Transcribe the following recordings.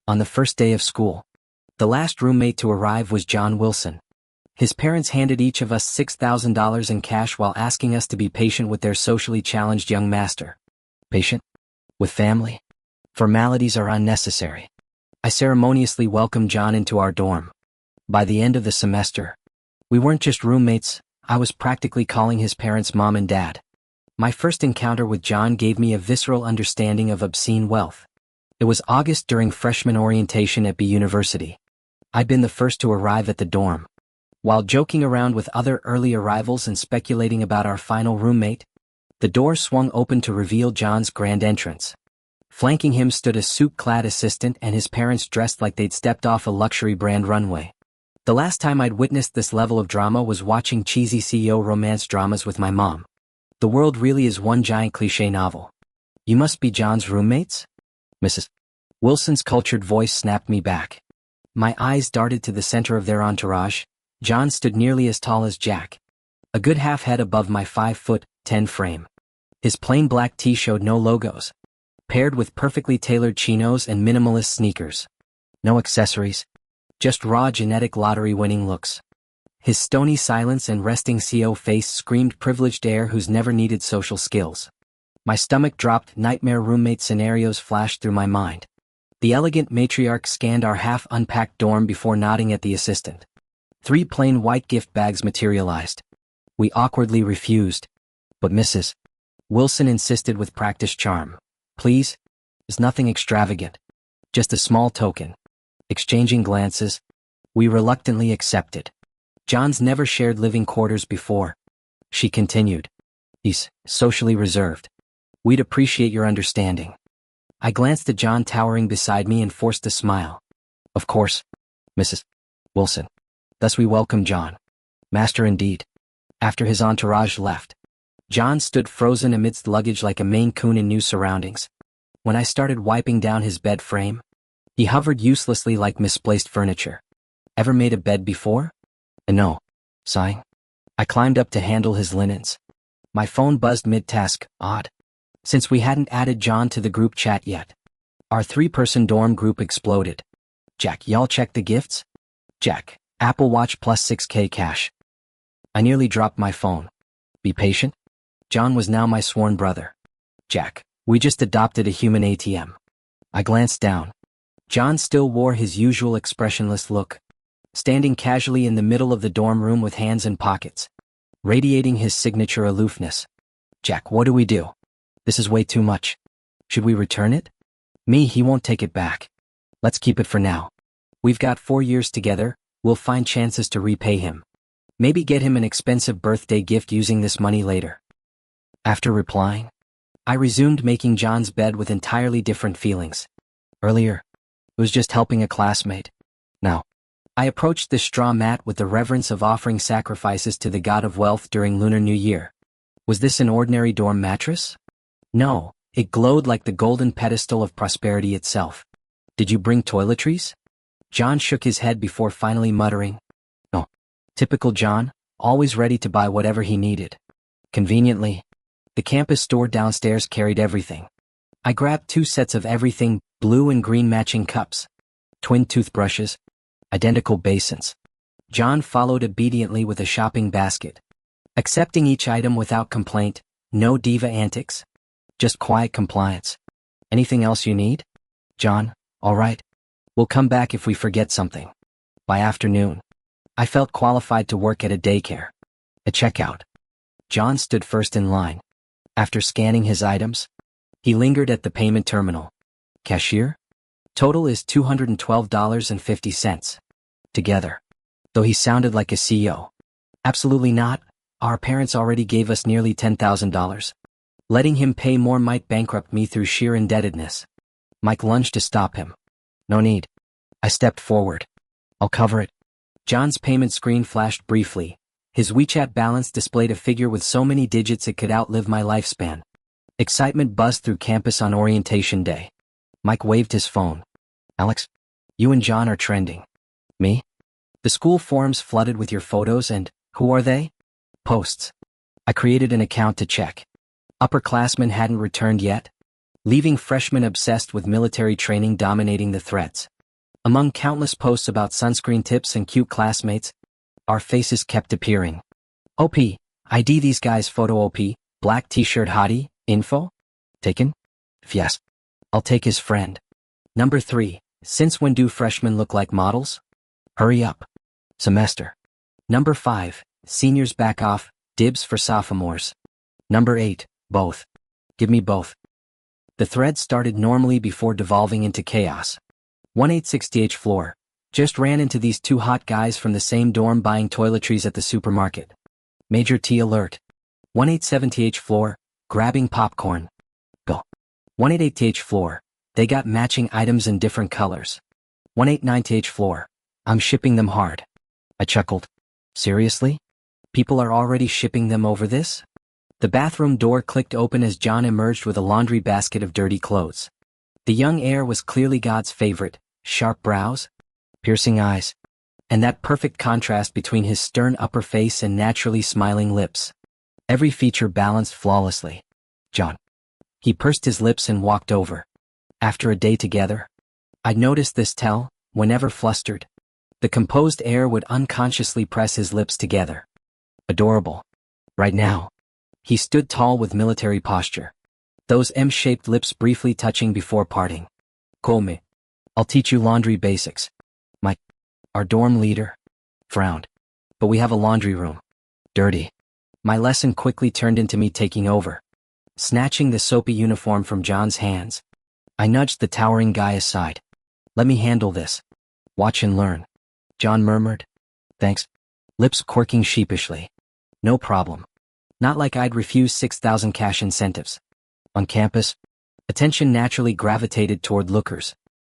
On the first day of school, the last roommate to arrive was John Wilson. His parents handed each of us $6,000 in cash while asking us to be patient with their socially challenged young master. Patient? With family? Formalities are unnecessary. I ceremoniously welcomed John into our dorm. By the end of the semester, we weren't just roommates, I was practically calling his parents mom and dad. My first encounter with John gave me a visceral understanding of obscene wealth. It was August during freshman orientation at B University. I'd been the first to arrive at the dorm. While joking around with other early arrivals and speculating about our final roommate, the door swung open to reveal John's grand entrance. Flanking him stood a suit-clad assistant and his parents dressed like they'd stepped off a luxury brand runway. The last time I'd witnessed this level of drama was watching cheesy CEO romance dramas with my mom. The world really is one giant cliché novel. You must be John's roommates? Mrs. Wilson's cultured voice snapped me back. My eyes darted to the center of their entourage. John stood nearly as tall as Jack, a good half head above my 5'10" frame. His plain black tee showed no logos, paired with perfectly tailored chinos and minimalist sneakers. No accessories, just raw genetic lottery-winning looks. His stony silence and resting CO face screamed privileged heir who's never needed social skills. My stomach dropped, nightmare roommate scenarios flashed through my mind. The elegant matriarch scanned our half-unpacked dorm before nodding at the assistant. 3 plain white gift bags materialized. We awkwardly refused. But Mrs. Wilson insisted with practiced charm. Please? It's nothing extravagant. Just a small token. Exchanging glances, we reluctantly accepted. John's never shared living quarters before. She continued. He's socially reserved. We'd appreciate your understanding. I glanced at John towering beside me and forced a smile. Of course, Mrs. Wilson. Thus we welcomed John. Master indeed. After his entourage left, John stood frozen amidst luggage like a Maine Coon in new surroundings. When I started wiping down his bed frame, he hovered uselessly like misplaced furniture. Ever made a bed before? No. Sighing, I climbed up to handle his linens. My phone buzzed mid-task, odd. Since we hadn't added John to the group chat yet. Our 3-person dorm group exploded. Jack, y'all check the gifts? Jack, Apple Watch plus 6K cash. I nearly dropped my phone. Be patient. John was now my sworn brother. Jack, we just adopted a human ATM. I glanced down. John still wore his usual expressionless look, standing casually in the middle of the dorm room with hands in pockets, radiating his signature aloofness. Jack, what do we do? This is way too much. Should we return it? Me, he won't take it back. Let's keep it for now. We've got 4 years together, we'll find chances to repay him. Maybe get him an expensive birthday gift using this money later. After replying, I resumed making John's bed with entirely different feelings. Earlier, it was just helping a classmate. Now, I approached this straw mat with the reverence of offering sacrifices to the god of wealth during Lunar New Year. Was this an ordinary dorm mattress? No, it glowed like the golden pedestal of prosperity itself. Did you bring toiletries? John shook his head before finally muttering. No. Typical John, always ready to buy whatever he needed. Conveniently, the campus store downstairs carried everything. I grabbed 2 sets of everything, blue and green matching cups, twin toothbrushes, identical basins. John followed obediently with a shopping basket, accepting each item without complaint, no diva antics, just quiet compliance. Anything else you need? John, all right. We'll come back if we forget something. By afternoon, I felt qualified to work at a daycare. At checkout, John stood first in line. After scanning his items, he lingered at the payment terminal. Cashier? Total is $212.50. Together. Though he sounded like a CEO. Absolutely not. Our parents already gave us nearly $10,000. Letting him pay more might bankrupt me through sheer indebtedness. Mike lunged to stop him. No need. I stepped forward. I'll cover it. John's payment screen flashed briefly. His WeChat balance displayed a figure with so many digits it could outlive my lifespan. Excitement buzzed through campus on orientation day. Mike waved his phone. Alex, you and John are trending. Me? The school forums flooded with your photos and, who are they? Posts. I created an account to check. Upperclassmen hadn't returned yet, leaving freshmen obsessed with military training dominating the threads. Among countless posts about sunscreen tips and cute classmates, our faces kept appearing. OP, ID these guys photo OP, black t-shirt hottie, info? Taken? Yes. I'll take his friend. Number 3, since when do freshmen look like models? Hurry up. Semester. Number 5, seniors back off, dibs for sophomores. Number 8, both. Give me both. The thread started normally before devolving into chaos. 186th floor. Just ran into these 2 hot guys from the same dorm buying toiletries at the supermarket. Major T alert. 187th floor, grabbing popcorn. Go. 188th floor. They got matching items in different colors. 189th floor. I'm shipping them hard. I chuckled. Seriously? People are already shipping them over this? The bathroom door clicked open as John emerged with a laundry basket of dirty clothes. The young heir was clearly God's favorite, sharp brows, piercing eyes, and that perfect contrast between his stern upper face and naturally smiling lips. Every feature balanced flawlessly. John. He pursed his lips and walked over. After a day together, I'd noticed this whenever flustered. The composed heir would unconsciously press his lips together. Adorable. Right now. He stood tall with military posture. Those M-shaped lips briefly touching before parting. Call me. I'll teach you laundry basics. Our dorm leader frowned. But we have a laundry room. Dirty. My lesson quickly turned into me taking over. Snatching the soapy uniform from John's hands, I nudged the towering guy aside. Let me handle this. Watch and learn. John murmured. Thanks. Lips quirking sheepishly. No problem. Not like I'd refuse 6,000 cash incentives. On campus, attention naturally gravitated toward lookers,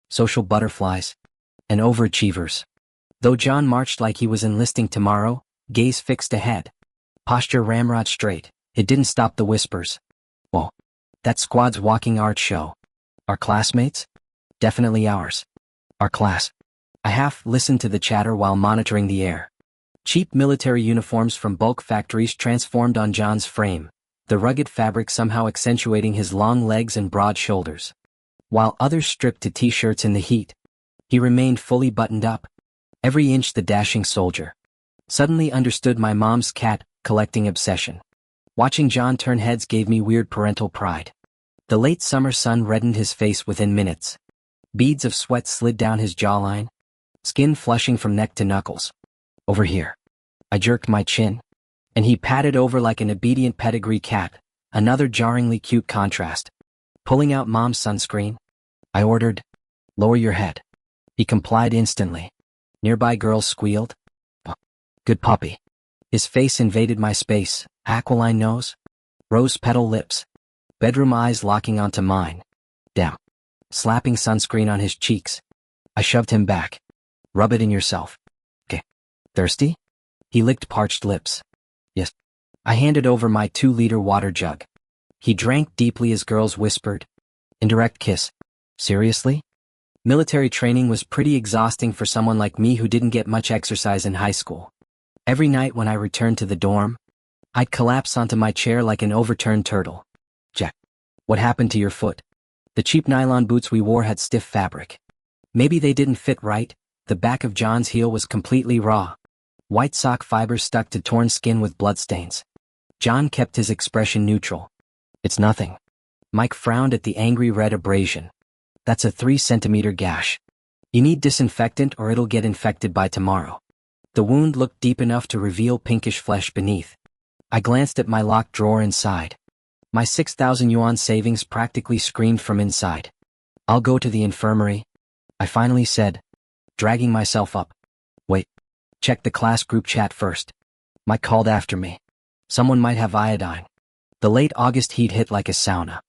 social butterflies, and overachievers. Though John marched like he was enlisting tomorrow, gaze fixed ahead, posture ramrod straight, it didn't stop the whispers. Whoa, that squad's walking art show. Our classmates? Definitely ours. Our class. I half listened to the chatter while monitoring the air. Cheap military uniforms from bulk factories transformed on John's frame, the rugged fabric somehow accentuating his long legs and broad shoulders. While others stripped to t-shirts in the heat, he remained fully buttoned up, every inch the dashing soldier. Suddenly understood my mom's cat-collecting obsession. Watching John turn heads gave me weird parental pride. The late summer sun reddened his face within minutes. Beads of sweat slid down his jawline, skin flushing from neck to knuckles. Over here. I jerked my chin, and he patted over like an obedient pedigree cat, another jarringly cute contrast. Pulling out mom's sunscreen, I ordered, lower your head. He complied instantly. Nearby girls squealed. Good puppy. His face invaded my space, aquiline nose, rose petal lips, bedroom eyes locking onto mine. Damn. Slapping sunscreen on his cheeks. I shoved him back. Rub it in yourself. Thirsty? He licked parched lips. Yes. I handed over my 2-liter water jug. He drank deeply as girls whispered. Indirect kiss. Seriously? Military training was pretty exhausting for someone like me who didn't get much exercise in high school. Every night when I returned to the dorm, I'd collapse onto my chair like an overturned turtle. Jack. What happened to your foot? The cheap nylon boots we wore had stiff fabric. Maybe they didn't fit right. The back of John's heel was completely raw. White sock fibers stuck to torn skin with bloodstains. John kept his expression neutral. It's nothing. Mike frowned at the angry red abrasion. That's a 3-centimeter gash. You need disinfectant or it'll get infected by tomorrow. The wound looked deep enough to reveal pinkish flesh beneath. I glanced at my locked drawer inside. My 6,000 yuan savings practically screamed from inside. I'll go to the infirmary, I finally said, dragging myself up. Wait. Check the class group chat first. Mike called after me. Someone might have iodine. The late August heat hit like a sauna.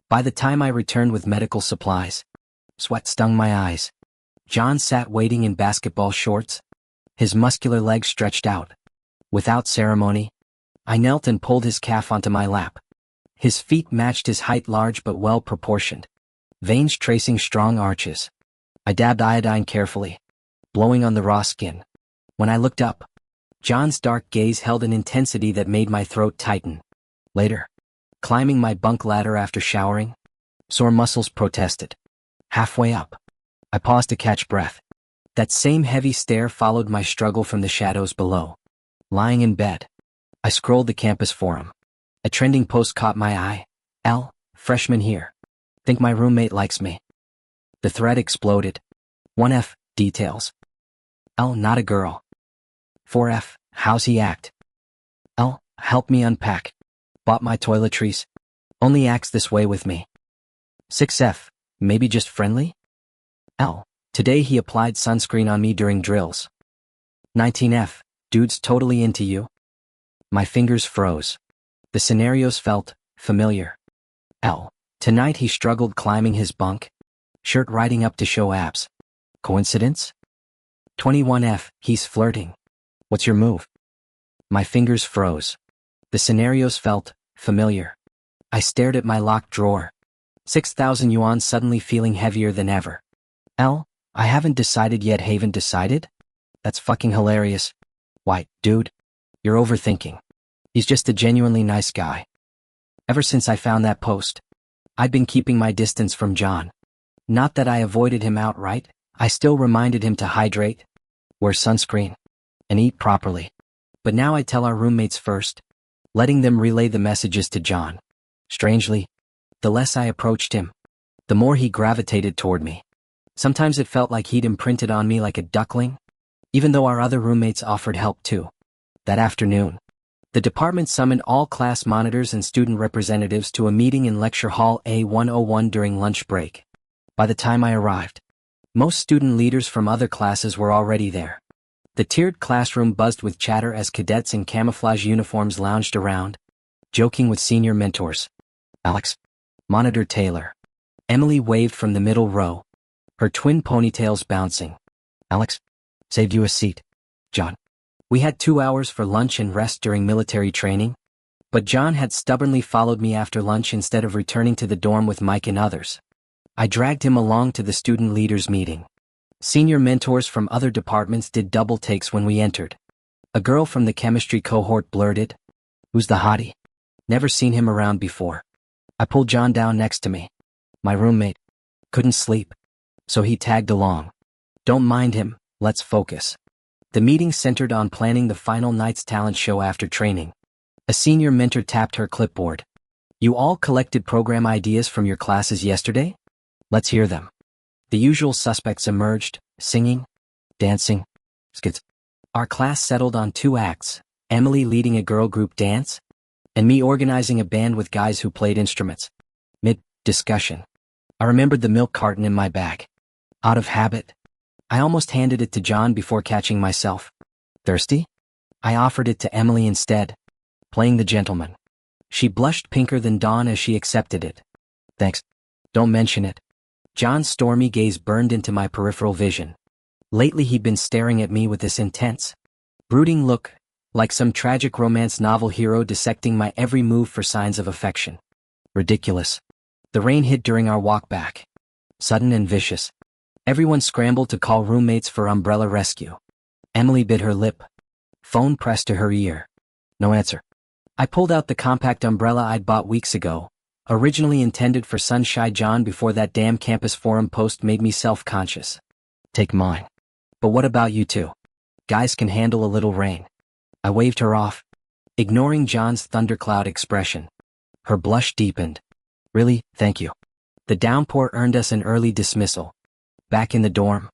By the time I returned with medical supplies, sweat stung my eyes. John sat waiting in basketball shorts, his muscular legs stretched out. Without ceremony, I knelt and pulled his calf onto my lap. His feet matched his height, large but well proportioned, veins tracing strong arches. I dabbed iodine carefully, blowing on the raw skin. When I looked up, John's dark gaze held an intensity that made my throat tighten. Later, climbing my bunk ladder after showering, sore muscles protested. Halfway up, I paused to catch breath. That same heavy stare followed my struggle from the shadows below. Lying in bed, I scrolled the campus forum. A trending post caught my eye. L, freshman here. Think my roommate likes me. The thread exploded. 1F, details. L, not a girl. 4F, how's he act? L, help me unpack. Bought my toiletries. Only acts this way with me. 6F, maybe just friendly? L, today he applied sunscreen on me during drills. 19F, dude's totally into you. My fingers froze. The scenarios felt familiar. L, tonight he struggled climbing his bunk. Shirt riding up to show abs. Coincidence? 21F, he's flirting. What's your move? My fingers froze. The scenarios felt familiar. I stared at my locked drawer. 6,000 yuan suddenly feeling heavier than ever. L, I haven't decided yet. Haven't decided? That's fucking hilarious. Why, dude, you're overthinking. He's just a genuinely nice guy. Ever since I found that post, I'd been keeping my distance from John. Not that I avoided him outright, I still reminded him to hydrate, wear sunscreen, and eat properly. But now I tell our roommates first, letting them relay the messages to John. Strangely, the less I approached him, the more he gravitated toward me. Sometimes it felt like he'd imprinted on me like a duckling, even though our other roommates offered help too. That afternoon, the department summoned all class monitors and student representatives to a meeting in lecture hall A101 during lunch break. By the time I arrived, most student leaders from other classes were already there. The tiered classroom buzzed with chatter as cadets in camouflage uniforms lounged around, joking with senior mentors. Alex, Monitor Taylor. Emily waved from the middle row, her twin ponytails bouncing. Alex, saved you a seat. John. We had 2 hours for lunch and rest during military training, but John had stubbornly followed me after lunch instead of returning to the dorm with Mike and others. I dragged him along to the student leaders meeting. Senior mentors from other departments did double takes when we entered. A girl from the chemistry cohort blurted, "Who's the hottie? Never seen him around before." I pulled John down next to me. My roommate couldn't sleep, so he tagged along. Don't mind him, let's focus. The meeting centered on planning the final night's talent show after training. A senior mentor tapped her clipboard. You all collected program ideas from your classes yesterday? Let's hear them. The usual suspects emerged, singing, dancing, skits. Our class settled on 2 acts, Emily leading a girl group dance, and me organizing a band with guys who played instruments. Mid-discussion, I remembered the milk carton in my bag. Out of habit, I almost handed it to John before catching myself. Thirsty? I offered it to Emily instead, playing the gentleman. She blushed pinker than dawn as she accepted it. Thanks. Don't mention it. John's stormy gaze burned into my peripheral vision. Lately he'd been staring at me with this intense, brooding look, like some tragic romance novel hero dissecting my every move for signs of affection. Ridiculous. The rain hit during our walk back. Sudden and vicious. Everyone scrambled to call roommates for umbrella rescue. Emily bit her lip. Phone pressed to her ear. No answer. I pulled out the compact umbrella I'd bought weeks ago, originally intended for Sunshy John before that damn campus forum post made me self-conscious. Take mine. But what about you two? Guys can handle a little rain. I waved her off, ignoring John's thundercloud expression. Her blush deepened. Really, thank you. The downpour earned us an early dismissal. Back in the dorm,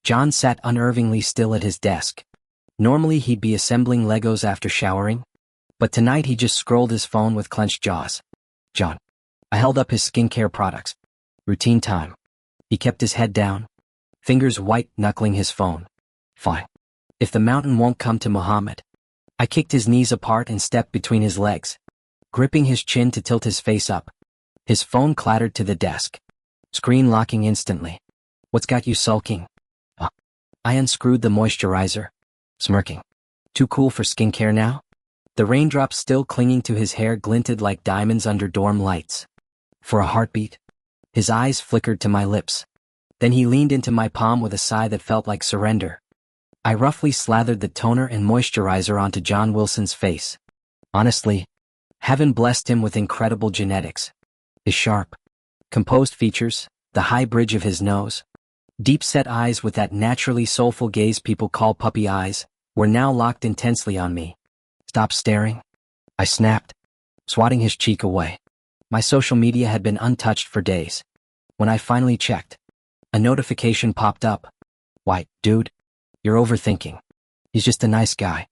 John sat unnervingly still at his desk. Normally he'd be assembling Legos after showering, but tonight he just scrolled his phone with clenched jaws. John. I held up his skincare products. Routine time. He kept his head down, fingers white-knuckling his phone. Fine. If the mountain won't come to Muhammad. I kicked his knees apart and stepped between his legs, gripping his chin to tilt his face up. His phone clattered to the desk. Screen locking instantly. What's got you sulking? I unscrewed the moisturizer, smirking. Too cool for skincare now? The raindrops still clinging to his hair glinted like diamonds under dorm lights. For a heartbeat, his eyes flickered to my lips. Then he leaned into my palm with a sigh that felt like surrender. I roughly slathered the toner and moisturizer onto John Wilson's face. Honestly, heaven blessed him with incredible genetics. His sharp, composed features, the high bridge of his nose, Deep-set eyes with that naturally soulful gaze people call puppy eyes were now locked intensely on me. "Stop staring," I snapped, swatting his cheek away. My social media had been untouched for days. When I finally checked, a notification popped up. "Why, dude, you're overthinking. He's just a nice guy."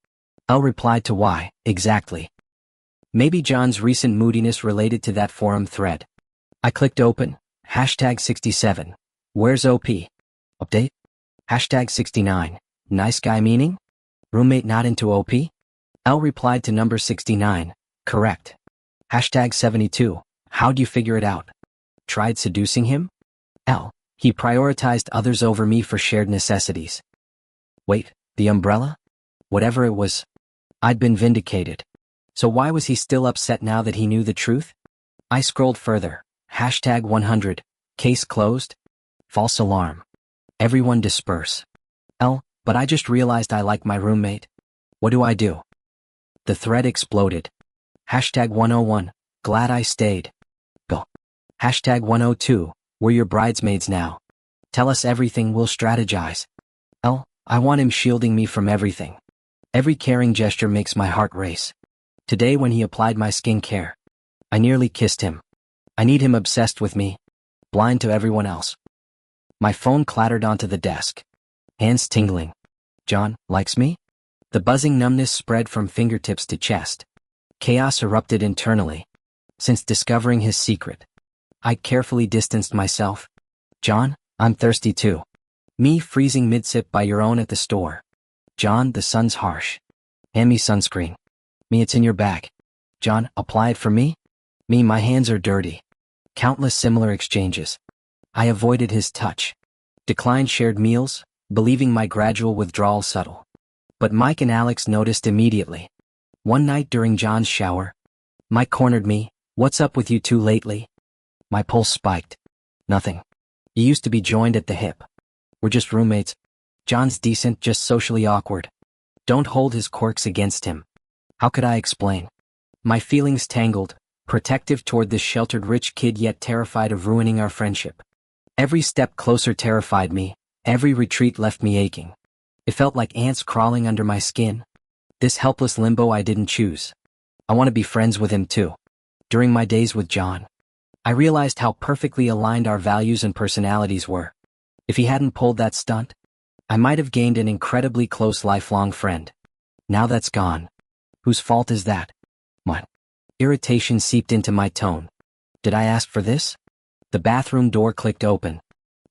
L replied to why, exactly. Maybe John's recent moodiness related to that forum thread. I clicked open, #67. Where's OP? Update? #69. Nice guy meaning? Roommate not into OP? L replied to number 69. Correct. #72. How'd you figure it out? Tried seducing him? L. He prioritized others over me for shared necessities. Wait, the umbrella? Whatever it was. I'd been vindicated. So why was he still upset now that he knew the truth? I scrolled further. #100. Case closed? False alarm. Everyone disperse. L. But I just realized I like my roommate. What do I do? The thread exploded. #101. Glad I stayed. Go. #102. We're your bridesmaids now. Tell us everything, we'll strategize. L. I want him shielding me from everything. Every caring gesture makes my heart race. Today when he applied my skincare, I nearly kissed him. I need him obsessed with me, blind to everyone else. My phone clattered onto the desk. Hands tingling. John likes me? The buzzing numbness spread from fingertips to chest. Chaos erupted internally. Since discovering his secret, I carefully distanced myself. John, I'm thirsty too. Me freezing mid-sip by your own at the store. John, the sun's harsh. Hand me sunscreen. Me, it's in your bag. John, apply it for me? Me, my hands are dirty. Countless similar exchanges. I avoided his touch. Declined shared meals, believing my gradual withdrawal subtle. But Mike and Alex noticed immediately. One night during John's shower, Mike cornered me. What's up with you two lately? My pulse spiked. Nothing. You used to be joined at the hip. We're just roommates. John's decent, just socially awkward. Don't hold his quirks against him. How could I explain? My feelings tangled, protective toward this sheltered rich kid yet terrified of ruining our friendship. Every step closer terrified me, every retreat left me aching. It felt like ants crawling under my skin. This helpless limbo I didn't choose. I want to be friends with him too. During my days with John, I realized how perfectly aligned our values and personalities were. If he hadn't pulled that stunt, I might have gained an incredibly close lifelong friend. Now that's gone. Whose fault is that? Mine. Irritation seeped into my tone. Did I ask for this? The bathroom door clicked open.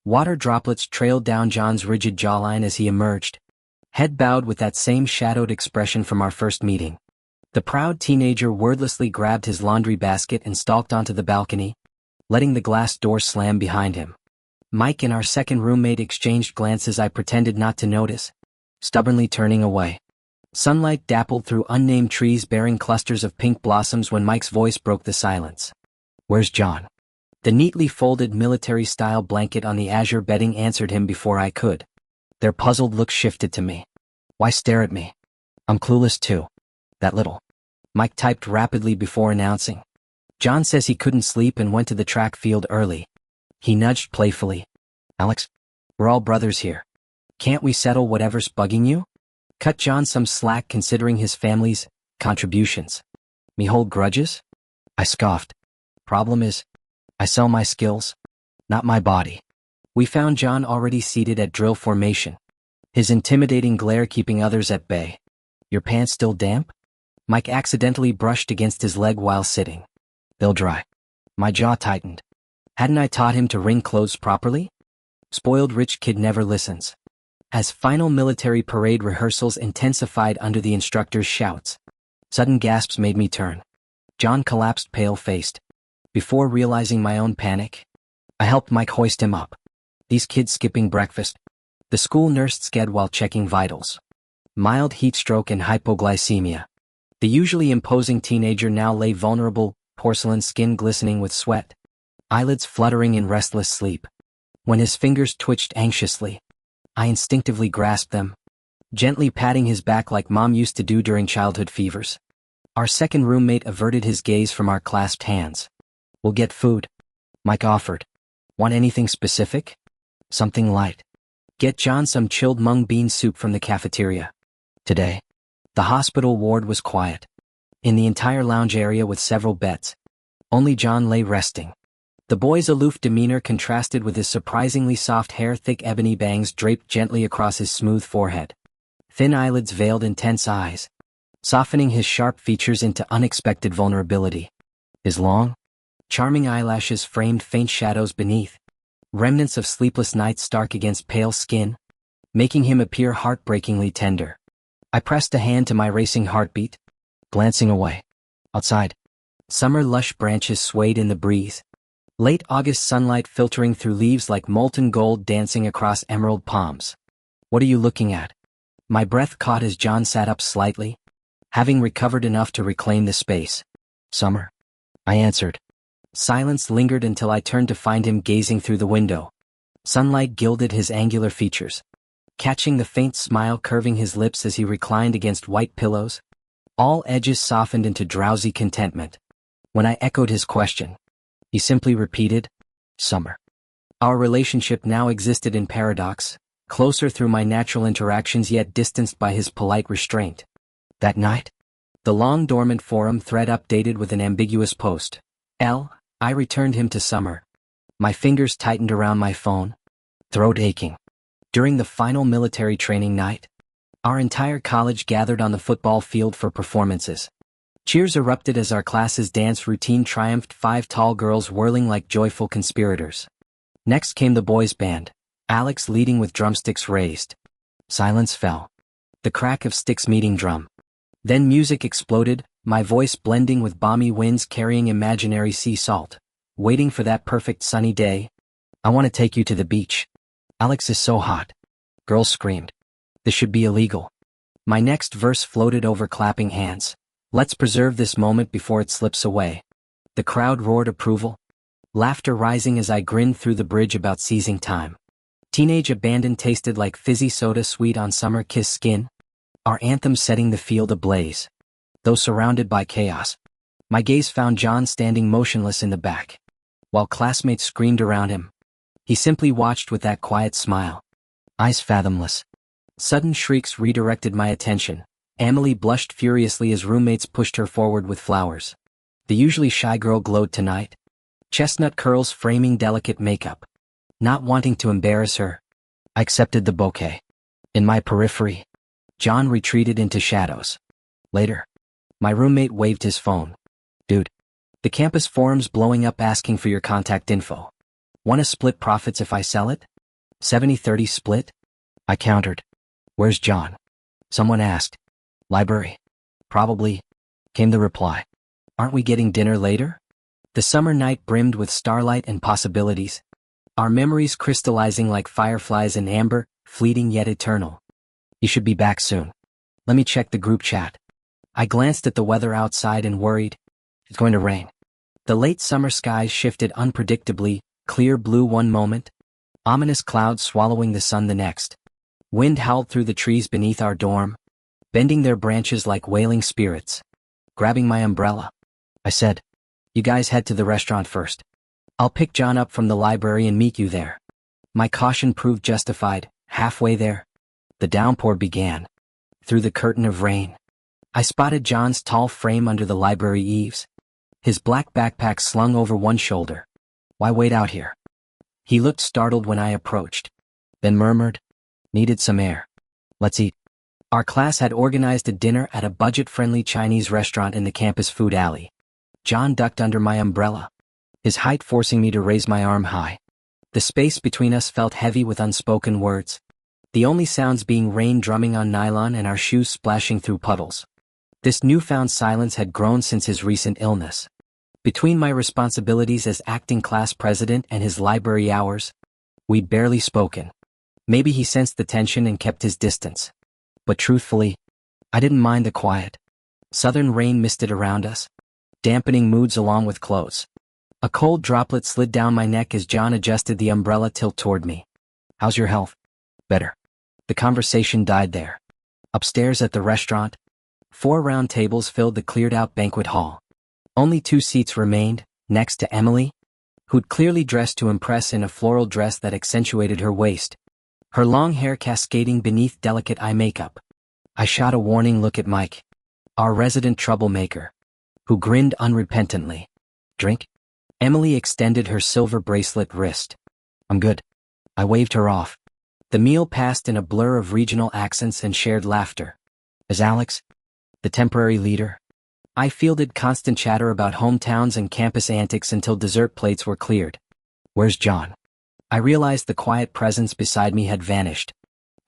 Water droplets trailed down John's rigid jawline as he emerged. Head bowed with that same shadowed expression from our first meeting. The proud teenager wordlessly grabbed his laundry basket and stalked onto the balcony, letting the glass door slam behind him. Mike and our second roommate exchanged glances I pretended not to notice, stubbornly turning away. Sunlight dappled through unnamed trees bearing clusters of pink blossoms when Mike's voice broke the silence. Where's John? The neatly folded military-style blanket on the azure bedding answered him before I could. Their puzzled look shifted to me. Why stare at me? I'm clueless too. That little. Mike typed rapidly before announcing. John says he couldn't sleep and went to the track field early. He nudged playfully. Alex, we're all brothers here. Can't we settle whatever's bugging you? Cut John some slack considering his family's contributions. Me hold grudges? I scoffed. Problem is, I sell my skills, not my body. We found John already seated at drill formation, his intimidating glare keeping others at bay. Your pants still damp? Mike accidentally brushed against his leg while sitting. They'll dry. My jaw tightened. Hadn't I taught him to wring clothes properly? Spoiled rich kid never listens. As final military parade rehearsals intensified under the instructor's shouts, sudden gasps made me turn. John collapsed pale-faced. Before realizing my own panic, I helped Mike hoist him up. These kids skipping breakfast. The school nurse sked while checking vitals. Mild heat stroke and hypoglycemia. The usually imposing teenager now lay vulnerable, porcelain skin glistening with sweat, eyelids fluttering in restless sleep. When his fingers twitched anxiously, I instinctively grasped them, gently patting his back like Mom used to do during childhood fevers. Our second roommate averted his gaze from our clasped hands. We'll get food, Mike offered. Want anything specific? Something light. Get John some chilled mung bean soup from the cafeteria. Today, the hospital ward was quiet. In the entire lounge area with several beds, only John lay resting. The boy's aloof demeanor contrasted with his surprisingly soft hair, thick ebony bangs draped gently across his smooth forehead. Thin eyelids veiled intense eyes, softening his sharp features into unexpected vulnerability. His long, charming eyelashes framed faint shadows beneath, remnants of sleepless nights stark against pale skin, making him appear heartbreakingly tender. I pressed a hand to my racing heartbeat, glancing away. Outside, summer lush branches swayed in the breeze. Late August sunlight filtering through leaves like molten gold dancing across emerald palms. What are you looking at? My breath caught as John sat up slightly, having recovered enough to reclaim the space. Summer, I answered. Silence lingered until I turned to find him gazing through the window. Sunlight gilded his angular features, catching the faint smile curving his lips as he reclined against white pillows. All edges softened into drowsy contentment. When I echoed his question, he simply repeated, summer. Our relationship now existed in paradox, closer through my natural interactions yet distanced by his polite restraint. That night, the long dormant forum thread updated with an ambiguous post. I returned him to summer. My fingers tightened around my phone, throat aching. During the final military training night, our entire college gathered on the football field for performances. Cheers erupted as our class's dance routine triumphed, 5 tall girls whirling like joyful conspirators. Next came the boys' band, Alex leading with drumsticks raised. Silence fell. The crack of sticks meeting drum. Then music exploded, my voice blending with balmy winds carrying imaginary sea salt. Waiting for that perfect sunny day. I want to take you to the beach. Alex is so hot. Girls screamed. This should be illegal. My next verse floated over clapping hands. Let's preserve this moment before it slips away. The crowd roared approval, laughter rising as I grinned through the bridge about seizing time. Teenage abandon tasted like fizzy soda sweet on summer-kissed skin, our anthem setting the field ablaze. Though surrounded by chaos, my gaze found John standing motionless in the back. While classmates screamed around him, he simply watched with that quiet smile, eyes fathomless. Sudden shrieks redirected my attention. Emily blushed furiously as roommates pushed her forward with flowers. The usually shy girl glowed tonight, chestnut curls framing delicate makeup. Not wanting to embarrass her, I accepted the bouquet. In my periphery, John retreated into shadows. Later, my roommate waved his phone. Dude, the campus forum's blowing up asking for your contact info. Want to split profits if I sell it? 70-30 split? I countered. Where's John? Someone asked. Library. Probably, came the reply. Aren't we getting dinner later? The summer night brimmed with starlight and possibilities. Our memories crystallizing like fireflies in amber, fleeting yet eternal. You should be back soon. Let me check the group chat. I glanced at the weather outside and worried. It's going to rain. The late summer skies shifted unpredictably, clear blue one moment, ominous clouds swallowing the sun the next. Wind howled through the trees beneath our dorm, bending their branches like wailing spirits. Grabbing my umbrella, I said, you guys head to the restaurant first. I'll pick John up from the library and meet you there. My caution proved justified. Halfway there, the downpour began. Through the curtain of rain, I spotted John's tall frame under the library eaves, his black backpack slung over one shoulder. Why wait out here? He looked startled when I approached, then murmured, needed some air. Let's eat. Our class had organized a dinner at a budget-friendly Chinese restaurant in the campus food alley. John ducked under my umbrella, his height forcing me to raise my arm high. The space between us felt heavy with unspoken words, the only sounds being rain drumming on nylon and our shoes splashing through puddles. This newfound silence had grown since his recent illness. Between my responsibilities as acting class president and his library hours, we'd barely spoken. Maybe he sensed the tension and kept his distance. But truthfully, I didn't mind the quiet. Southern rain misted around us, dampening moods along with clothes. A cold droplet slid down my neck as John adjusted the umbrella tilt toward me. How's your health? Better. The conversation died there. Upstairs at the restaurant, 4 round tables filled the cleared-out banquet hall. Only 2 seats remained, next to Emily, who'd clearly dressed to impress in a floral dress that accentuated her waist, her long hair cascading beneath delicate eye makeup. I shot a warning look at Mike, our resident troublemaker, who grinned unrepentantly. Drink? Emily extended her silver bracelet wrist. I'm good. I waved her off. The meal passed in a blur of regional accents and shared laughter. As Alex, the temporary leader, I fielded constant chatter about hometowns and campus antics until dessert plates were cleared. Where's John? I realized the quiet presence beside me had vanished.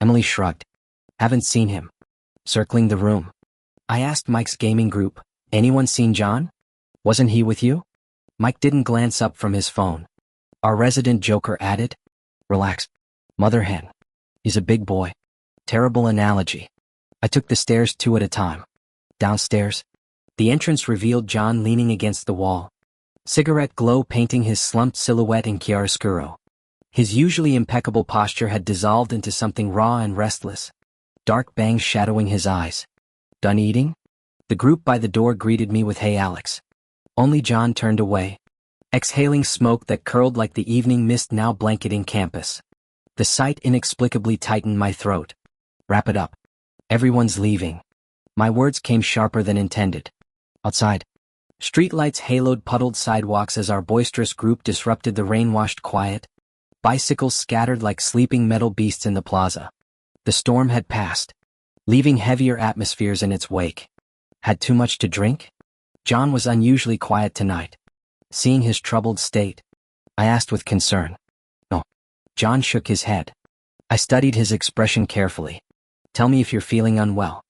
Emily shrugged. Haven't seen him. Circling the room, I asked Mike's gaming group, anyone seen John? Wasn't he with you? Mike didn't glance up from his phone. Our resident joker added, relax. Mother hen. He's a big boy. Terrible analogy. I took the stairs 2 at a time. Downstairs, the entrance revealed John leaning against the wall, cigarette glow painting his slumped silhouette in chiaroscuro. His usually impeccable posture had dissolved into something raw and restless, dark bangs shadowing his eyes. Done eating? The group by the door greeted me with "Hey Alex." Only John turned away, exhaling smoke that curled like the evening mist now blanketing campus. The sight inexplicably tightened my throat. Wrap it up. Everyone's leaving. My words came sharper than intended. Outside, streetlights haloed puddled sidewalks as our boisterous group disrupted the rain-washed quiet. Bicycles scattered like sleeping metal beasts in the plaza. The storm had passed, leaving heavier atmospheres in its wake. Had too much to drink? John was unusually quiet tonight. Seeing his troubled state, I asked with concern. No. John shook his head. I studied his expression carefully. Tell me if you're feeling unwell.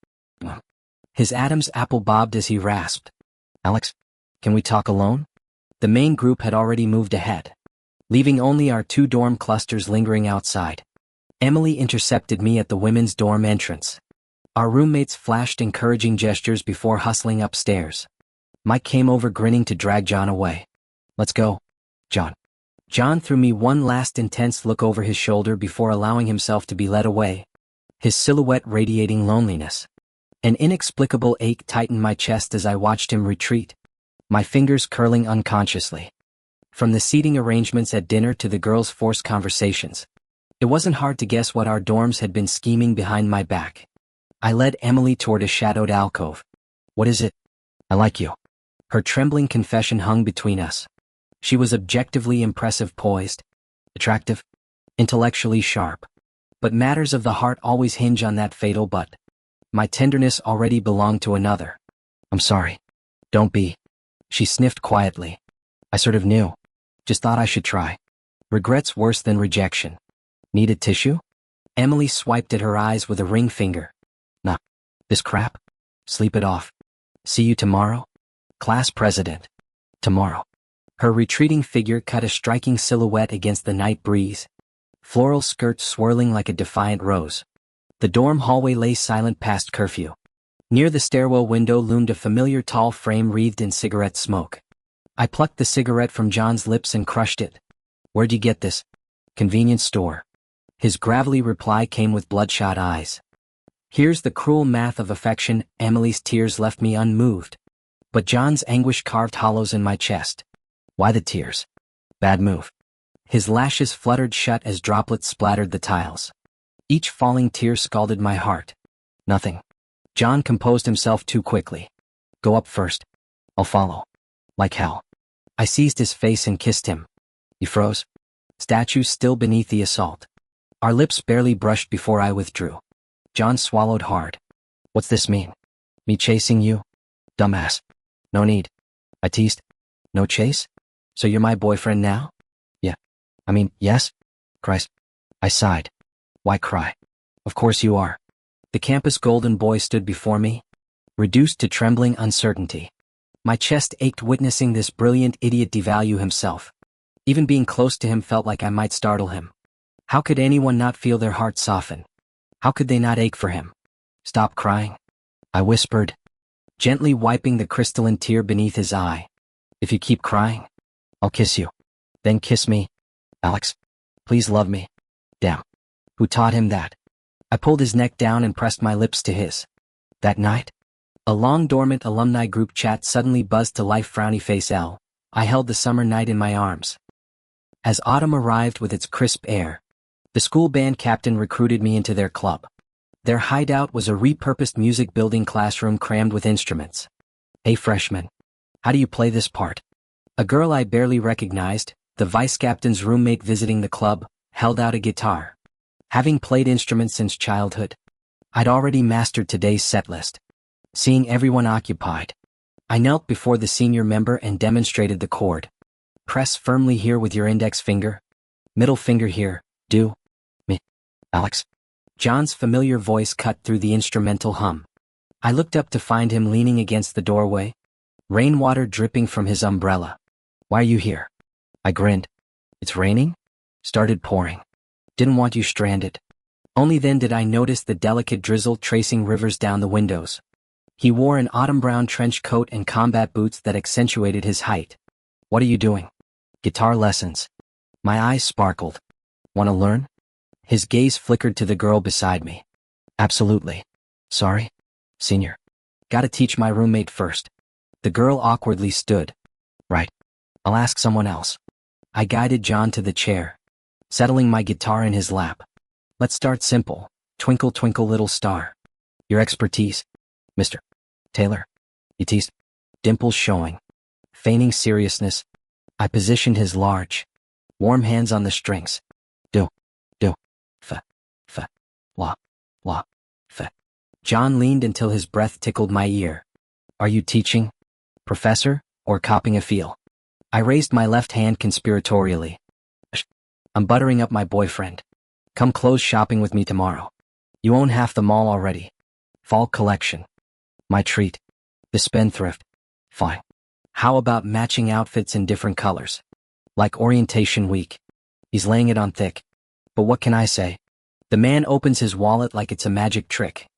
His Adam's apple bobbed as he rasped. Alex, can we talk alone? The main group had already moved ahead, leaving only our 2 dorm clusters lingering outside. Emily intercepted me at the women's dorm entrance. Our roommates flashed encouraging gestures before hustling upstairs. Mike came over grinning to drag John away. Let's go, John. John threw me one last intense look over his shoulder before allowing himself to be led away, his silhouette radiating loneliness. An inexplicable ache tightened my chest as I watched him retreat, my fingers curling unconsciously. From the seating arrangements at dinner to the girls' forced conversations, it wasn't hard to guess what our dorms had been scheming behind my back. I led Emily toward a shadowed alcove. What is it? I like you. Her trembling confession hung between us. She was objectively impressive, poised, attractive, intellectually sharp. But matters of the heart always hinge on that fatal but. My tenderness already belonged to another. I'm sorry. Don't be. She sniffed quietly. I sort of knew. Just thought I should try. Regret's worse than rejection. Need a tissue? Emily swiped at her eyes with a ring finger. Nah. This crap? Sleep it off. See you tomorrow? Class president. Tomorrow. Her retreating figure cut a striking silhouette against the night breeze, floral skirt swirling like a defiant rose. The dorm hallway lay silent past curfew. Near the stairwell window loomed a familiar tall frame wreathed in cigarette smoke. I plucked the cigarette from John's lips and crushed it. Where'd you get this? Convenience store. His gravelly reply came with bloodshot eyes. Here's the cruel math of affection. Emily's tears left me unmoved, but John's anguish carved hollows in my chest. Why the tears? Bad move. His lashes fluttered shut as droplets splattered the tiles. Each falling tear scalded my heart. Nothing. John composed himself too quickly. Go up first. I'll follow. Like hell. I seized his face and kissed him. He froze. Statue still beneath the assault. Our lips barely brushed before I withdrew. John swallowed hard. What's this mean? Me chasing you? Dumbass. No need. I teased. No chase? So you're my boyfriend now? Yeah. I mean, yes? Christ. I sighed. Why cry? Of course you are. The campus golden boy stood before me, reduced to trembling uncertainty. My chest ached witnessing this brilliant idiot devalue himself. Even being close to him felt like I might startle him. How could anyone not feel their heart soften? How could they not ache for him? Stop crying, I whispered, gently wiping the crystalline tear beneath his eye. If you keep crying, I'll kiss you. Then kiss me. Alex, please love me. Damn. Who taught him that? I pulled his neck down and pressed my lips to his. That night, a long dormant alumni group chat suddenly buzzed to life. Frowny face L. I held the summer night in my arms. As autumn arrived with its crisp air, the school band captain recruited me into their club. Their hideout was a repurposed music building classroom crammed with instruments. "Hey freshman, how do you play this part?" A girl I barely recognized, the vice captain's roommate visiting the club, held out a guitar. Having played instruments since childhood, I'd already mastered today's set list. Seeing everyone occupied, I knelt before the senior member and demonstrated the chord. "Press firmly here with your index finger. Middle finger here, do. Me. Alex." John's familiar voice cut through the instrumental hum. I looked up to find him leaning against the doorway, rainwater dripping from his umbrella. "Why are you here?" I grinned. "It's raining?" "Started pouring. Didn't want you stranded." Only then did I notice the delicate drizzle tracing rivers down the windows. He wore an autumn-brown trench coat and combat boots that accentuated his height. "What are you doing?" "Guitar lessons." My eyes sparkled. "Want to learn?" His gaze flickered to the girl beside me. "Absolutely. Sorry, senior. Gotta teach my roommate first." The girl awkwardly stood. "Right. I'll ask someone else." I guided John to the chair, settling my guitar in his lap. "Let's start simple. Twinkle, twinkle, little star." "Your expertise, Mr. Taylor?" He teased, dimples showing. Feigning seriousness, I positioned his large, warm hands on the strings. "Do, fa, la, fa." John leaned until his breath tickled my ear. "Are you teaching, professor, or copping a feel?" I raised my left hand conspiratorially. "I'm buttering up my boyfriend. Come clothes shopping with me tomorrow. You own half the mall already. Fall collection. My treat. The spendthrift. Fine. How about matching outfits in different colors? Like orientation week." He's laying it on thick. But what can I say? The man opens his wallet like it's a magic trick.